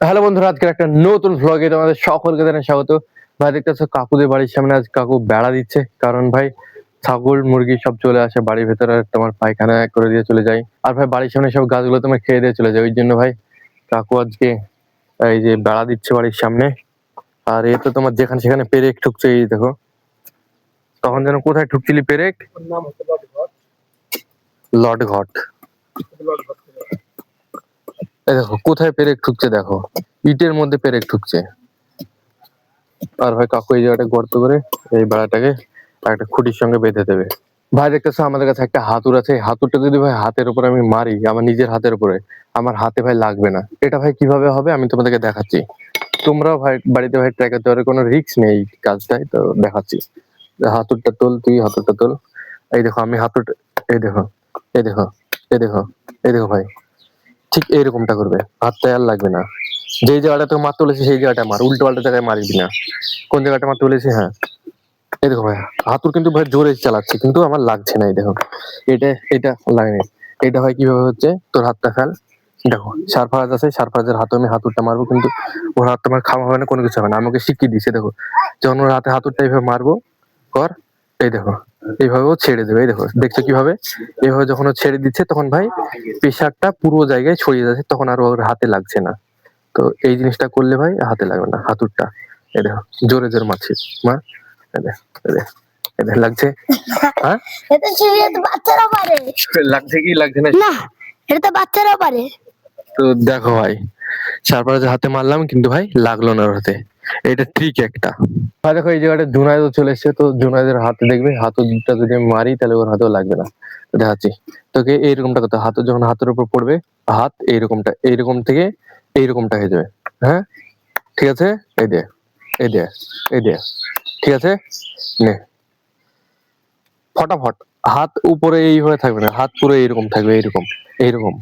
Hello বন্ধুরা, আজকের একটা নতুন ভ্লগে তোমাদের সকলকে জানাই স্বাগত। ভাই দেখতেছো কাকুদের বাড়ির সামনে আজ কাকু বেড়া দিচ্ছে, কারণ ভাই ছাগল মুরগি সব চলে আসে বাড়ির ভেতরে, আর তোমার পায়খানা করে দিয়ে চলে যায়। আর ভাই বাড়ির সামনে সব গাছগুলো তোমার খেয়ে দিয়ে চলে যায়, ওই জন্য ভাই কাকু আজকে এই যে বেড়া দিচ্ছে বাড়ির সামনে। আর এ তো তোমার যেখানে সেখানে পেরেক ঠুকছে, এই দেখো। তখন যেন কোথায় ঠুকছিলি পেরেক? লট ঘট। এই দেখো কোথায় পেরেক ঠুকছে, দেখো ইটের মধ্যে পেরেক ঠুকছে। আর ভাই কাকু এই জায়গাটা গর্ত করে এই বেড়াটাকে একটা খুঁটির সঙ্গে বেঁধে দেবে। ভাই দেখতেছো আমাদের কাছে একটা হাতুড় আছে, এই হাতুড়টা যদি ভাই হাতের উপর আমি মারি, আমার নিজের হাতের উপরে, আমার হাতে ভাই লাগবে না। এটা ভাই কিভাবে হবে আমি তোমাদেরকে দেখাচ্ছি। তোমরাও ভাই বাড়িতে ভাই ট্রাই করতে পারো, কোনো রিস্ক নেই এই কাজটাই, তো দেখাচ্ছি। হাতুড়টা তোল, তুই হাতুড়টা তোল। এই দেখো আমি হাতুড়, এই দেখো, এই দেখো, এই দেখো, এই দেখো ভাই, ঠিক এইরকমটা করবে, হাতটা আর লাগবে না। যেই জায়গাটা তোকে মারতে বলেছি সেই জায়গাটা মার, উল্টো পাল্টা জায়গায় মারবি না। কোন জায়গাটা মারতে বলেছি? হ্যাঁ, এই দেখো ভাই, হাতুড় কিন্তু ভাই জোরে চালাচ্ছে কিন্তু আমার লাগছে না। এই দেখো, এটা এটা লাগেনি। এটা ভাই কিভাবে হচ্ছে, তোর হাতটা ফেল। দেখো সারফারাজ আছে, সারফারাজের হাতে আমি হাতুড়টা মারবো, কিন্তু ওর হাতটা আমার খাওয়া হবে না, কোনো কিছু হবে না। আমাকে শিখিয়ে দিচ্ছে, দেখো যখন ওর হাতে হাতুড়টা এইভাবে মারবো, কর। এই দেখো এইভাবে ও ছেড়ে দেবে। এই দেখো, দেখছো কিভাবে? এইভাবে যখন ও ছেড়ে দিচ্ছে তখন ভাই প্রেশারটা পুরো জায়গায় ছড়িয়ে যাচ্ছে, তখন আর ওর হাতে লাগছে না। তো এই জিনিসটা করলে ভাই হাতে লাগবে না হাতুড়টা। এই দেখো জোরে জোরে মারছি, মা। এই দেখ, এই দেখ, এই দেখ, লাগছে? হ্যাঁ এটা ছেলে তো বাচ্চারাও পারে। লাগছে কি লাগছে না? না, এটা তো বাচ্চারাও পারে। তো দেখো ভাই, সারফারাজের হাতে মারলাম কিন্তু ভাই লাগলো না ওর হাতে। এটা ট্রিক একটা। ভাই দেখো এই জায়গাটা জুনায়েদও চলে এসছে, তো জুনায়েদের হাতে দেখবে হাতুড়টা যদি আমি মারি তাহলে ওর হাতেও লাগবে না। দেখাচ্ছি তোকে, এইরকমটা করতে, হাত যখন হাতের উপর পড়বে, হাত এইরকমটা, এইরকম থেকে এইরকমটা হয়ে যাবে। হ্যাঁ ঠিক আছে, এই দে, এই দে, এই দে, ঠিক আছে, নে ফটাফট। হাত উপরে এইভাবে থাকবে না, হাত পুরো এইরকম থাকবে, এইরকম, এইরকম।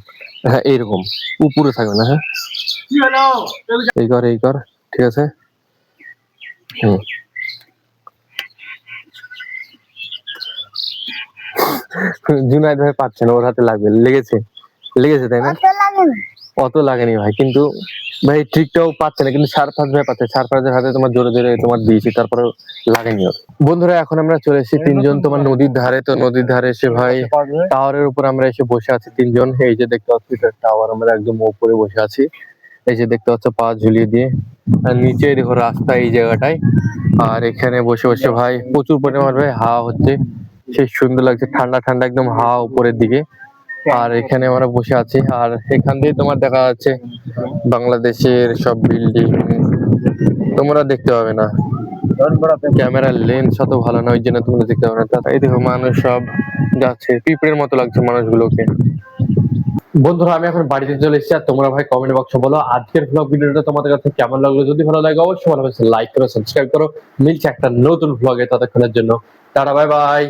হ্যাঁ এইরকম, উপরে থাকবে না। হ্যাঁ এই কর, এই কর, ঠিক আছে। হুম, জুনায়েদ ভাই পাচ্ছে না, ওর হাতে লাগবে, লেগেছে, লেগেছে তাই না? বাচ্চা লাগে না। অত লাগেনি ভাই, কিন্তু ভাই ট্রিকটাও পাচ্ছে না, কিন্তু সারফারাজ ভাই পাচ্ছে। সারফারাজের হাতে তোমার জোরে জোরে তোমার দিয়েছি, তারপরে লাগেনি ওর। বন্ধুরা এখন আমরা চলে এসেছি তিনজন তোমার নদীর ধারে। তো নদীর ধারে এসে ভাই টাওয়ারের উপর আমরা এসে বসে আছি তিনজন। এই যে দেখতে পাচ্ছি টাওয়ার, আমরা একদম উপরে বসে আছি। এই যে দেখতে পাচ্ছ পা ঝুলিয়ে দিয়ে, আর নিচে দেখো রাস্তা এই জায়গাটায়। আর এখানে বসে বসে ভাই প্রচুর পরিমাণ ভাই হাওয়া হচ্ছে, সে সুন্দর লাগছে, ঠান্ডা ঠান্ডা একদম হাওয়া উপরের দিকে। আর এখানে আমরা বসে আছি, আর এখান দিয়ে তোমার দেখা যাচ্ছে বাংলাদেশের সব বিল্ডিং তোমরা দেখতে পাবে না, ক্যামেরার লেন্স অত ভালো না, ওই জন্য তোমরা দেখতে পাবে না। এই দেখো মানুষ সব যাচ্ছে, পিঁপড়ের মতো লাগছে মানুষগুলোকে। বন্ধুরা আমি এখন বাড়িতে চলে এসেছি, আর তোমরা ভাই কমেন্ট বক্সে বলো আজকের ব্লগ ভিডিওটা তোমাদের কাছে কেমন লাগলো। যদি ভালো লাগে অবশ্যই ভালো লাইক করো, সাবস্ক্রাইব করো। মিলছে একটা নতুন ব্লগে, ততক্ষণের জন্য টাটা, বাই বাই।